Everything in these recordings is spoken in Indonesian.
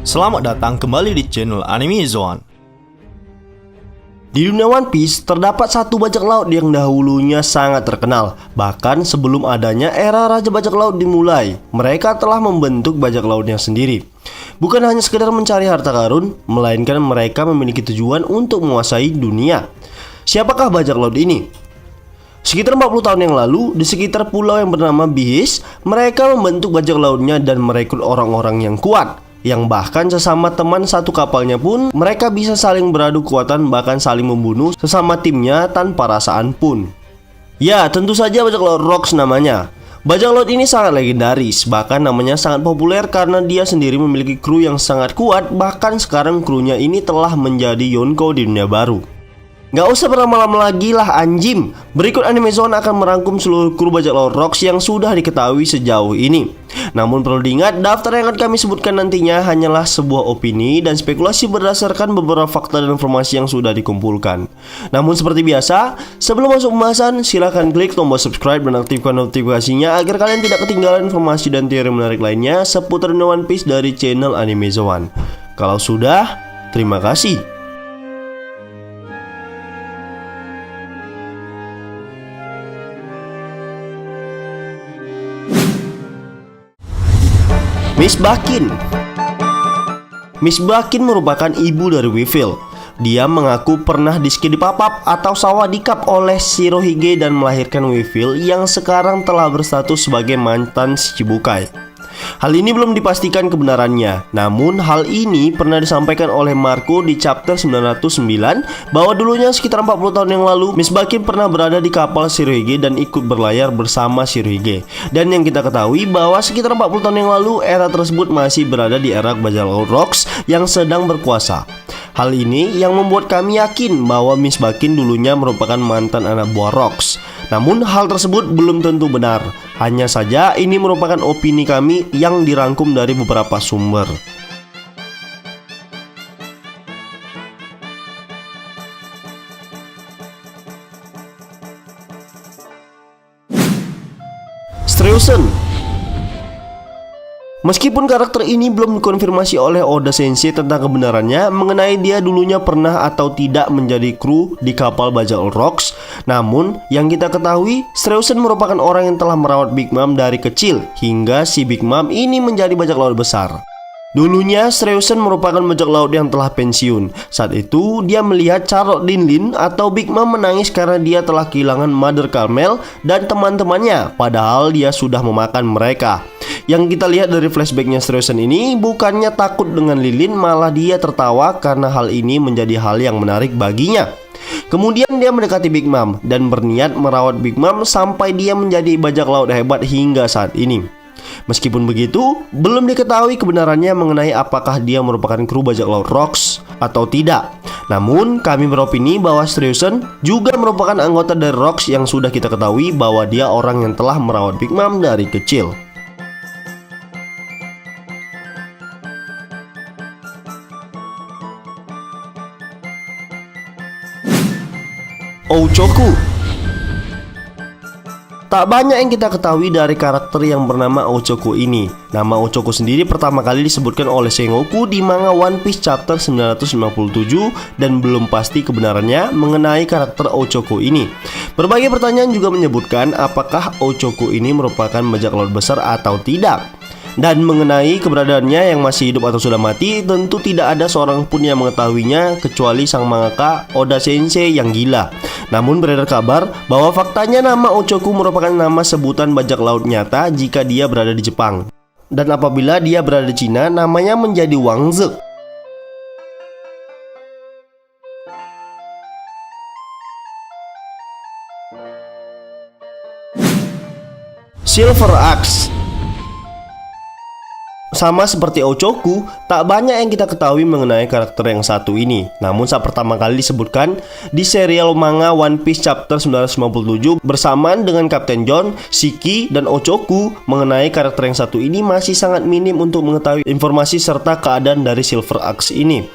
Selamat datang kembali di channel Anime Zone. Di dunia One Piece terdapat satu bajak laut yang dahulunya sangat terkenal. Bahkan sebelum adanya era Raja Bajak Laut dimulai, mereka telah membentuk bajak lautnya sendiri. Bukan hanya sekedar mencari harta karun, melainkan mereka memiliki tujuan untuk menguasai dunia. Siapakah bajak laut ini? Sekitar 40 tahun yang lalu, di sekitar pulau yang bernama Bihis, mereka membentuk bajak lautnya dan merekrut orang-orang yang kuat, yang bahkan sesama teman satu kapalnya pun mereka bisa saling beradu kekuatan, bahkan saling membunuh sesama timnya tanpa rasaan pun. Ya, tentu saja bajak laut Rocks namanya. Bajak laut ini sangat legendaris, bahkan namanya sangat populer karena dia sendiri memiliki kru yang sangat kuat. Bahkan sekarang krunya ini telah menjadi Yonko di dunia baru. Gak usah berlama-lama lagi lah anjim. Berikut Anime Zone akan merangkum seluruh kru bajak laut Rocks yang sudah diketahui sejauh ini. Namun perlu diingat, daftar yang akan kami sebutkan nantinya hanyalah sebuah opini dan spekulasi berdasarkan beberapa fakta dan informasi yang sudah dikumpulkan. Namun seperti biasa, sebelum masuk pembahasan, silahkan klik tombol subscribe dan aktifkan notifikasinya agar kalian tidak ketinggalan informasi dan teori menarik lainnya seputar One Piece dari channel Anime Zone. Kalau sudah, terima kasih. Miss Bakin. Miss Bakin merupakan ibu dari Weevil. Dia mengaku pernah diskidipapap atau sawadikap oleh Shirohige dan melahirkan Weevil yang sekarang telah berstatus sebagai mantan Shichibukai. Hal ini belum dipastikan kebenarannya. Namun hal ini pernah disampaikan oleh Marco di chapter 909 bahwa dulunya sekitar 40 tahun yang lalu Miss Bakin pernah berada di kapal Shirohige dan ikut berlayar bersama Shirohige. Dan yang kita ketahui bahwa sekitar 40 tahun yang lalu era tersebut masih berada di era bajak laut Rocks yang sedang berkuasa. Hal ini yang membuat kami yakin bahwa Miss Bakin dulunya merupakan mantan anak buah Rocks. Namun hal tersebut belum tentu benar. Hanya saja ini merupakan opini kami yang dirangkum dari beberapa sumber. Streusen. Meskipun karakter ini belum dikonfirmasi oleh Oda Sensei tentang kebenarannya mengenai dia dulunya pernah atau tidak menjadi kru di kapal bajak laut Rocks, namun yang kita ketahui, Streusen merupakan orang yang telah merawat Big Mom dari kecil hingga si Big Mom ini menjadi bajak laut besar. Dulunya Streusen merupakan bajak laut yang telah pensiun. Saat itu dia melihat Charlotte Dinlin atau Big Mom menangis karena dia telah kehilangan Mother Carmel dan teman-temannya, padahal dia sudah memakan mereka. Yang kita lihat dari flashbacknya Streusen ini, bukannya takut dengan Lilin, malah dia tertawa karena hal ini menjadi hal yang menarik baginya. Kemudian dia mendekati Big Mom dan berniat merawat Big Mom sampai dia menjadi bajak laut hebat hingga saat ini. Meskipun begitu, belum diketahui kebenarannya mengenai apakah dia merupakan kru bajak laut Rocks atau tidak. Namun kami beropini bahwa Streusen juga merupakan anggota dari Rocks yang sudah kita ketahui bahwa dia orang yang telah merawat Big Mom dari kecil. Ochoku. Tak banyak yang kita ketahui dari karakter yang bernama Ochoku ini. Nama Ochoku sendiri pertama kali disebutkan oleh Sengoku di manga One Piece chapter 957 dan belum pasti kebenarannya mengenai karakter Ochoku ini. Berbagai pertanyaan juga menyebutkan apakah Ochoku ini merupakan bajak laut besar atau tidak. Dan mengenai keberadaannya yang masih hidup atau sudah mati, tentu tidak ada seorang pun yang mengetahuinya kecuali sang mangaka Oda Sensei yang gila. Namun beredar kabar bahwa faktanya nama Ochoku merupakan nama sebutan bajak laut nyata jika dia berada di Jepang. Dan apabila dia berada di Cina, namanya menjadi Wangzhe. Silver Axe. Sama seperti Ochoku, tak banyak yang kita ketahui mengenai karakter yang satu ini. Namun saat pertama kali disebutkan di serial manga One Piece chapter 957 bersamaan dengan Kapten John, Shiki, dan Ochoku, mengenai karakter yang satu ini masih sangat minim untuk mengetahui informasi serta keadaan dari Silver Axe ini.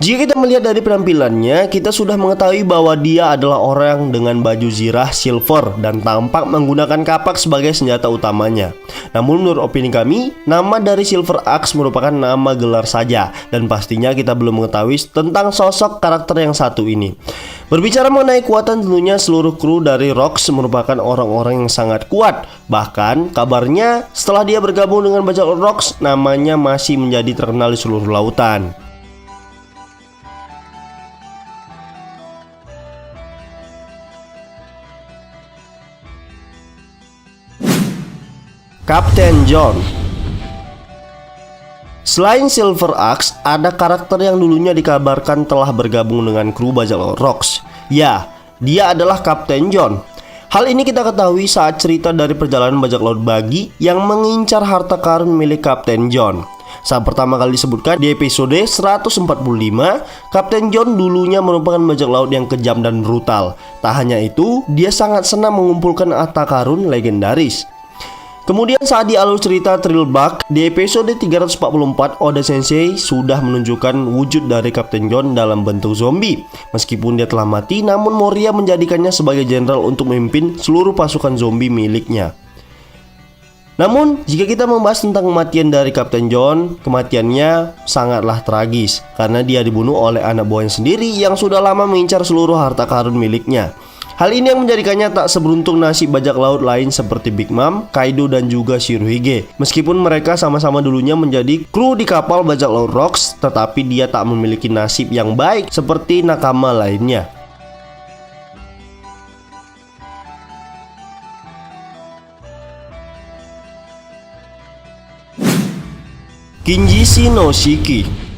Jika kita melihat dari penampilannya, kita sudah mengetahui bahwa dia adalah orang dengan baju zirah silver dan tampak menggunakan kapak sebagai senjata utamanya. Namun menurut opini kami, nama dari Silver Axe merupakan nama gelar saja, dan pastinya kita belum mengetahui tentang sosok karakter yang satu ini. Berbicara mengenai kekuatan, tentunya seluruh kru dari Rocks merupakan orang-orang yang sangat kuat. Bahkan kabarnya setelah dia bergabung dengan bajak laut Rocks, namanya masih menjadi terkenal di seluruh lautan. Kapten John. Selain Silver Axe, ada karakter yang dulunya dikabarkan telah bergabung dengan kru bajak laut Rocks. Ya, dia adalah Kapten John. Hal ini kita ketahui saat cerita dari perjalanan bajak laut Buggy yang mengincar harta karun milik Kapten John. Saat pertama kali disebutkan di episode 145, Kapten John dulunya merupakan bajak laut yang kejam dan brutal. Tak hanya itu, dia sangat senang mengumpulkan harta karun legendaris. Kemudian saat di alur cerita Thrillbug di episode 344, Oda Sensei sudah menunjukkan wujud dari Kapten John dalam bentuk zombie. Meskipun dia telah mati, namun Moria menjadikannya sebagai jenderal untuk memimpin seluruh pasukan zombie miliknya. Namun, jika kita membahas tentang kematian dari Kapten John, kematiannya sangatlah tragis karena dia dibunuh oleh anak buahnya sendiri yang sudah lama mengincar seluruh harta karun miliknya. Hal ini yang menjadikannya tak seberuntung nasib bajak laut lain seperti Big Mom, Kaido dan juga Shirohige. Meskipun mereka sama-sama dulunya menjadi kru di kapal bajak laut Rocks, tetapi dia tak memiliki nasib yang baik seperti nakama lainnya. Kinjisi no Shiki.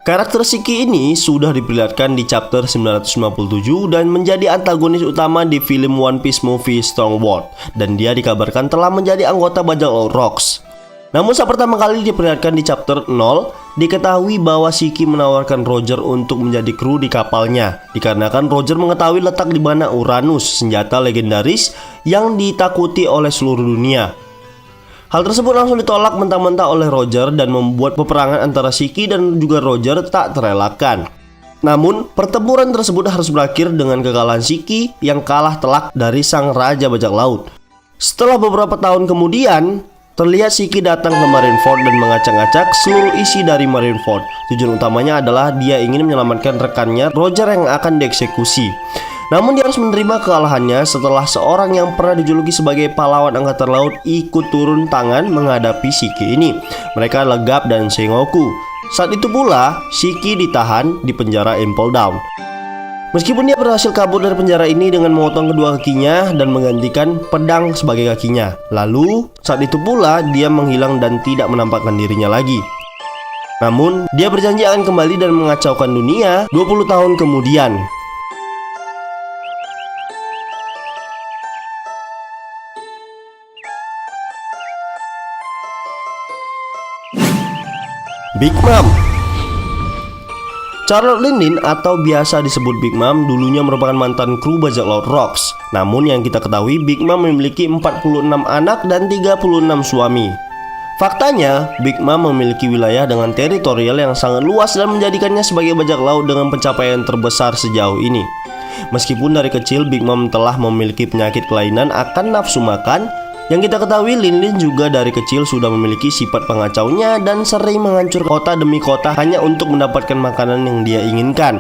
Karakter Shiki ini sudah diperlihatkan di chapter 957 dan menjadi antagonis utama di film One Piece movie Strong World, dan dia dikabarkan telah menjadi anggota bajak laut Rocks. Namun saat pertama kali diperlihatkan di chapter 0, diketahui bahwa Shiki menawarkan Roger untuk menjadi kru di kapalnya, dikarenakan Roger mengetahui letak di mana Uranus, senjata legendaris yang ditakuti oleh seluruh dunia. Hal tersebut langsung ditolak mentah-mentah oleh Roger dan membuat peperangan antara Shiki dan juga Roger tak terelakkan. Namun, pertempuran tersebut harus berakhir dengan kekalahan Shiki yang kalah telak dari sang raja bajak laut. Setelah beberapa tahun kemudian, terlihat Shiki datang ke Marineford dan mengacak-acak seluruh isi dari Marineford. Tujuan utamanya adalah dia ingin menyelamatkan rekannya Roger yang akan dieksekusi. Namun dia harus menerima kekalahannya setelah seorang yang pernah dijuluki sebagai pahlawan angkatan laut ikut turun tangan menghadapi Shiki ini. Mereka Legap dan Sengoku. Saat itu pula Shiki ditahan di penjara Impel Down. Meskipun dia berhasil kabur dari penjara ini dengan memotong kedua kakinya dan menggantikan pedang sebagai kakinya. Lalu saat itu pula dia menghilang dan tidak menampakkan dirinya lagi. Namun dia berjanji akan kembali dan mengacaukan dunia 20 tahun kemudian. Big Mom. Charlotte Lindin atau biasa disebut Big Mom dulunya merupakan mantan kru bajak laut Rocks. Namun yang kita ketahui, Big Mom memiliki 46 anak dan 36 suami. Faktanya, Big Mom memiliki wilayah dengan teritorial yang sangat luas dan menjadikannya sebagai bajak laut dengan pencapaian terbesar sejauh ini. Meskipun dari kecil Big Mom telah memiliki penyakit kelainan akan nafsu makan, yang kita ketahui Lin juga dari kecil sudah memiliki sifat pengacaunya dan sering menghancur kota demi kota hanya untuk mendapatkan makanan yang dia inginkan.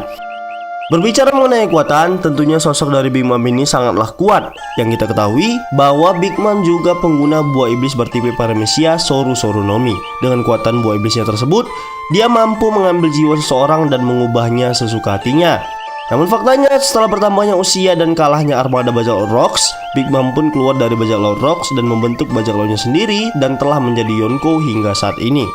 Berbicara mengenai kekuatan, tentunya sosok dari Big Mom ini sangatlah kuat. Yang kita ketahui bahwa Big Mom juga pengguna buah iblis bertipe Paramecia Soru Nomi. Dengan kekuatan buah iblisnya tersebut, dia mampu mengambil jiwa seseorang dan mengubahnya sesuka hatinya. Namun faktanya setelah bertambahnya usia dan kalahnya armada bajak laut Rocks, Big Mom pun keluar dari bajak laut Rocks dan membentuk bajak lautnya sendiri dan telah menjadi Yonko hingga saat ini.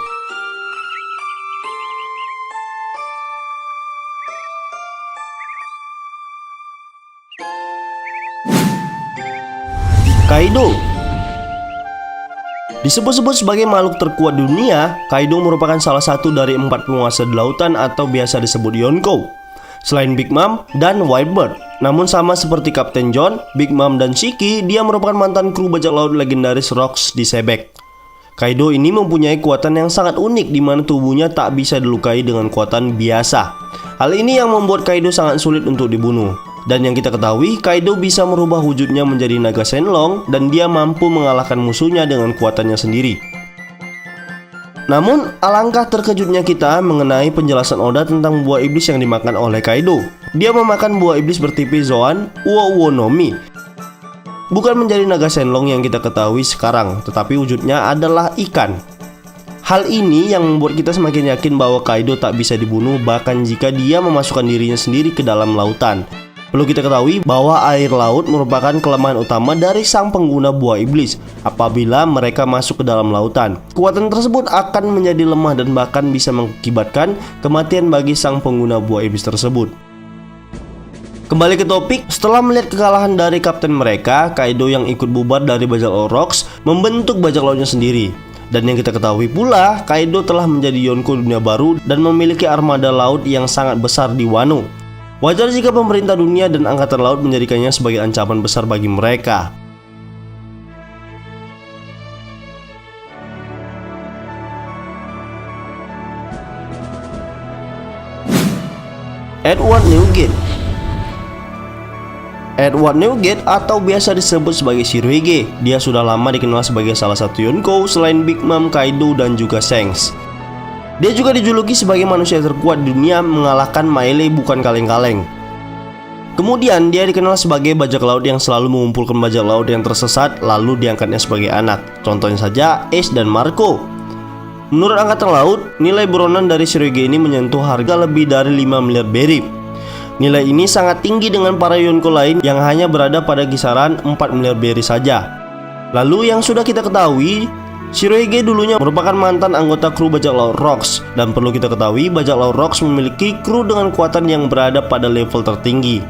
Kaido. Disebut-sebut sebagai makhluk terkuat di dunia, Kaido merupakan salah satu dari 4 penguasa di lautan atau biasa disebut Yonko. Selain Big Mom dan Whitebird. Namun sama seperti Kapten John, Big Mom dan Shiki, dia merupakan mantan kru bajak laut legendaris Rocks di Sebek. Kaido ini mempunyai kekuatan yang sangat unik di mana tubuhnya tak bisa dilukai dengan kekuatan biasa. Hal ini yang membuat Kaido sangat sulit untuk dibunuh. Dan yang kita ketahui, Kaido bisa merubah wujudnya menjadi naga Shenlong dan dia mampu mengalahkan musuhnya dengan kekuatannya sendiri. Namun, alangkah terkejutnya kita mengenai penjelasan Oda tentang buah iblis yang dimakan oleh Kaido. Dia memakan buah iblis bertipe Zoan Uo Uo no Mi. Bukan menjadi naga Shenlong yang kita ketahui sekarang, tetapi wujudnya adalah ikan. Hal ini yang membuat kita semakin yakin bahwa Kaido tak bisa dibunuh bahkan jika dia memasukkan dirinya sendiri ke dalam lautan. Perlu kita ketahui bahwa air laut merupakan kelemahan utama dari sang pengguna buah iblis. Apabila mereka masuk ke dalam lautan, kekuatan tersebut akan menjadi lemah dan bahkan bisa mengakibatkan kematian bagi sang pengguna buah iblis tersebut. Kembali ke topik, setelah melihat kekalahan dari kapten mereka, Kaido yang ikut bubar dari bajak laut Rocks membentuk bajak lautnya sendiri. Dan yang kita ketahui pula, Kaido telah menjadi Yonko dunia baru dan memiliki armada laut yang sangat besar di Wano. Wajar jika pemerintah dunia dan angkatan laut menjadikannya sebagai ancaman besar bagi mereka. Edward Newgate. Edward Newgate atau biasa disebut sebagai Shirohige. Dia sudah lama dikenal sebagai salah satu Yonko selain Big Mom, Kaido, dan juga Shanks. Dia juga dijuluki sebagai manusia terkuat di dunia, mengalahkan Melee bukan kaleng-kaleng. Kemudian dia dikenal sebagai bajak laut yang selalu mengumpulkan bajak laut yang tersesat lalu diangkatnya sebagai anak. Contohnya saja Ace dan Marco. Menurut angkatan laut, nilai buronan dari Shirohige ini menyentuh harga lebih dari 5 miliar berry. Nilai ini sangat tinggi dengan para Yonko lain yang hanya berada pada kisaran 4 miliar berry saja. Lalu yang sudah kita ketahui, Shirohige dulunya merupakan mantan anggota kru bajak laut Rocks. Dan perlu kita ketahui, bajak laut Rocks memiliki kru dengan kekuatan yang berada pada level tertinggi.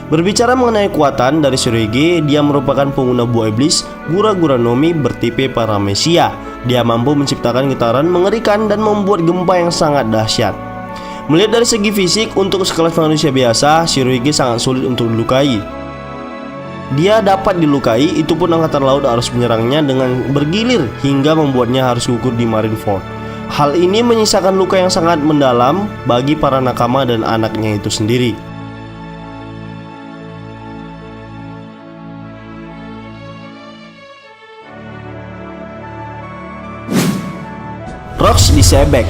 Berbicara mengenai kekuatan dari Shirohige, dia merupakan pengguna buah iblis Gura-Gura no Mi bertipe Paramecia. Dia mampu menciptakan getaran mengerikan dan membuat gempa yang sangat dahsyat. Melihat dari segi fisik, untuk sekelas manusia biasa, Shirohige sangat sulit untuk dilukai. Dia dapat dilukai, itu pun angkatan laut harus menyerangnya dengan bergilir hingga membuatnya harus gugur di Marineford. Hal ini menyisakan luka yang sangat mendalam bagi para nakama dan anaknya itu sendiri. Rocks disebek.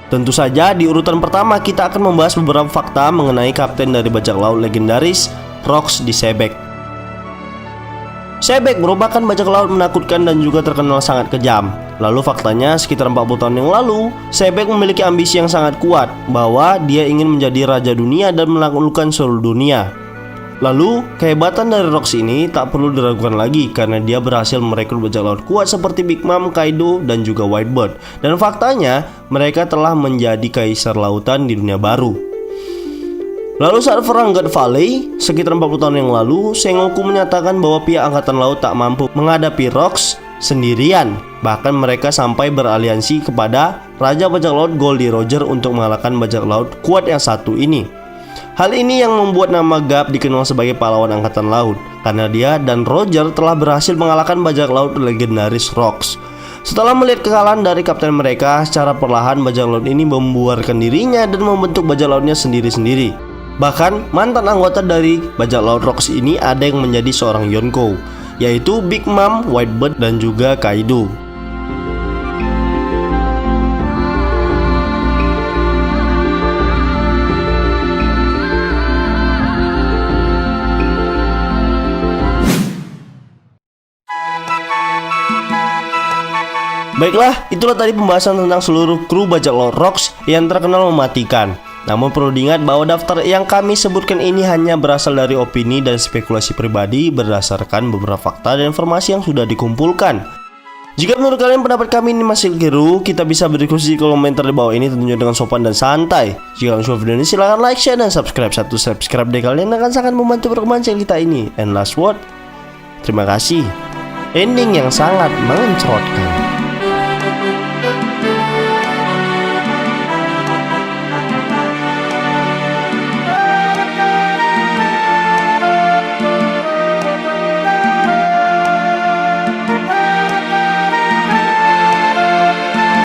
Tentu saja di urutan pertama kita akan membahas beberapa fakta mengenai kapten dari bajak laut legendaris Rocks disebek. Sebek merupakan bajak laut menakutkan dan juga terkenal sangat kejam. Lalu faktanya sekitar 40 tahun yang lalu, Sebek memiliki ambisi yang sangat kuat bahwa dia ingin menjadi raja dunia dan menaklukkan seluruh dunia. Lalu kehebatan dari Rocks ini tak perlu diragukan lagi karena dia berhasil merekrut bajak laut kuat seperti Big Mom, Kaido, dan juga Whitebird. Dan faktanya mereka telah menjadi kaisar lautan di dunia baru. Lalu saat perang God Valley sekitar 40 tahun yang lalu, Sengoku menyatakan bahwa pihak angkatan laut tak mampu menghadapi Rocks sendirian. Bahkan mereka sampai beraliansi kepada raja bajak laut Goldie Roger untuk mengalahkan bajak laut kuat yang satu ini. Hal ini yang membuat nama Garp dikenal sebagai pahlawan angkatan laut karena dia dan Roger telah berhasil mengalahkan bajak laut legendaris Rocks. Setelah melihat kekalahan dari kapten mereka, secara perlahan bajak laut ini membuarkan dirinya dan membentuk bajak lautnya sendiri-sendiri. Bahkan mantan anggota dari bajak laut Rocks ini ada yang menjadi seorang Yonko, yaitu Big Mom, Whitebird, dan juga Kaido. Baiklah, itulah tadi pembahasan tentang seluruh kru bajak laut Rocks yang terkenal mematikan. Namun perlu diingat bahwa daftar yang kami sebutkan ini hanya berasal dari opini dan spekulasi pribadi berdasarkan beberapa fakta dan informasi yang sudah dikumpulkan. Jika menurut kalian pendapat kami ini masih keliru, kita bisa berdiskusi di komentar di bawah ini tentunya dengan sopan dan santai. Jika kalian suka video ini silahkan like, share, dan subscribe. Satu subscribe dari kalian akan sangat membantu perkembangan channel kita ini. And last word, terima kasih. Ending yang sangat mengencrotkan.